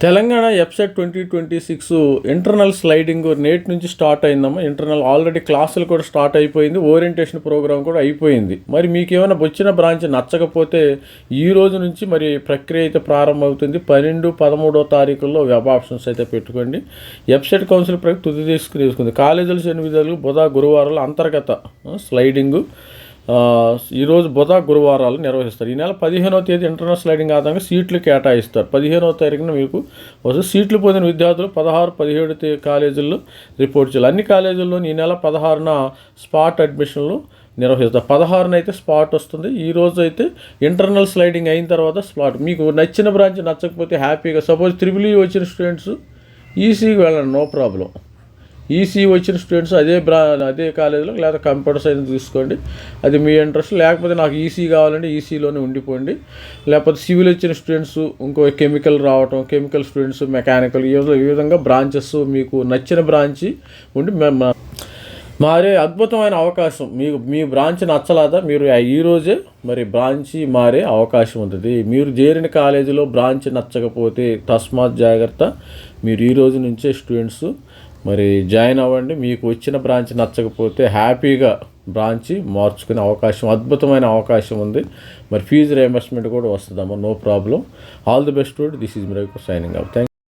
Telangana ఎఫ్సెట్ 2026 internal sliding నేటి నుంచి start అయిందమ్మా. ఇంటర్నల్ ఆల్రెడీ క్లాసులు కూడా స్టార్ట్ అయిపోయింది, ఓరియంటేషన్ ప్రోగ్రామ్ కూడా అయిపోయింది. మరి మీకు ఏమైనా వచ్చిన బ్రాంచ్ నచ్చకపోతే ఈ రోజు నుంచి మరి ప్రక్రియ అయితే ప్రారంభమవుతుంది. 12, 13వ తారీఖుల్లో వెబ్ ఆప్షన్స్ అయితే పెట్టుకోండి. ఎఫ్సెట్ కౌన్సిల్ ప్రక్రియ తుది తీసుకుంది. కాలేజీలు శని విధాలు బుధ గురువారాలు అంతర్గత స్లైడింగు ఈరోజు బుధ గురువారాలు నిర్వహిస్తారు. ఈ నెల 15వ తేదీ ఇంటర్నల్ స్లైడింగ్ ఆధారంగా సీట్లు కేటాయిస్తారు. 15వ తారీఖున మీకు సీట్లు పొందిన విద్యార్థులు 16, 17 కాలేజీల్లో రిపోర్ట్ చేయాలి. అన్ని కాలేజీల్లో ఈ నెల 16న స్పాట్ అడ్మిషన్లు నిర్వహిస్తారు. 16న అయితే స్పాట్ వస్తుంది. ఈరోజు అయితే ఇంటర్నల్ స్లైడింగ్ అయిన తర్వాత స్పాట్. మీకు నచ్చిన బ్రాంచ్ నచ్చకపోతే హ్యాపీగా సపోజ్ EEE వచ్చిన స్టూడెంట్స్ ఈసీకి వెళ్ళండి, నో ప్రాబ్లం. ఈసీ వచ్చిన స్టూడెంట్స్ అదే కాలేజీలో లేదా కంప్యూటర్ సైన్స్ తీసుకోండి, అది మీ ఇంట్రెస్ట్. లేకపోతే నాకు ఈసీ కావాలంటే ఈసీలోనే ఉండిపోండి. లేకపోతే సివిల్ వచ్చిన స్టూడెంట్స్ ఇంకో కెమికల్ రావటం, కెమికల్ స్టూడెంట్స్ మెకానికల్, ఈ విధంగా బ్రాంచెస్ మీకు నచ్చిన బ్రాంచి ఉండి మారే అద్భుతమైన అవకాశం. మీ బ్రాంచ్ నచ్చలేదా, మీరు ఈరోజే మరి బ్రాంచి మారే అవకాశం ఉంటుంది. మీరు చేరిన కాలేజీలో బ్రాంచ్ నచ్చకపోతే తస్మాత్ జాగ్రత్త. మీరు ఈ రోజు నుంచే స్టూడెంట్స్ మరి జాయిన్ అవ్వండి. మీకు వచ్చిన బ్రాంచ్ నచ్చకపోతే హ్యాపీగా బ్రాంచి మార్చుకునే అవకాశం, అద్భుతమైన అవకాశం ఉంది. మరి ఫీజు రియంబర్స్మెంట్ కూడా వస్తుందమ్మా, no problem. All the best. This is me signing off. Thank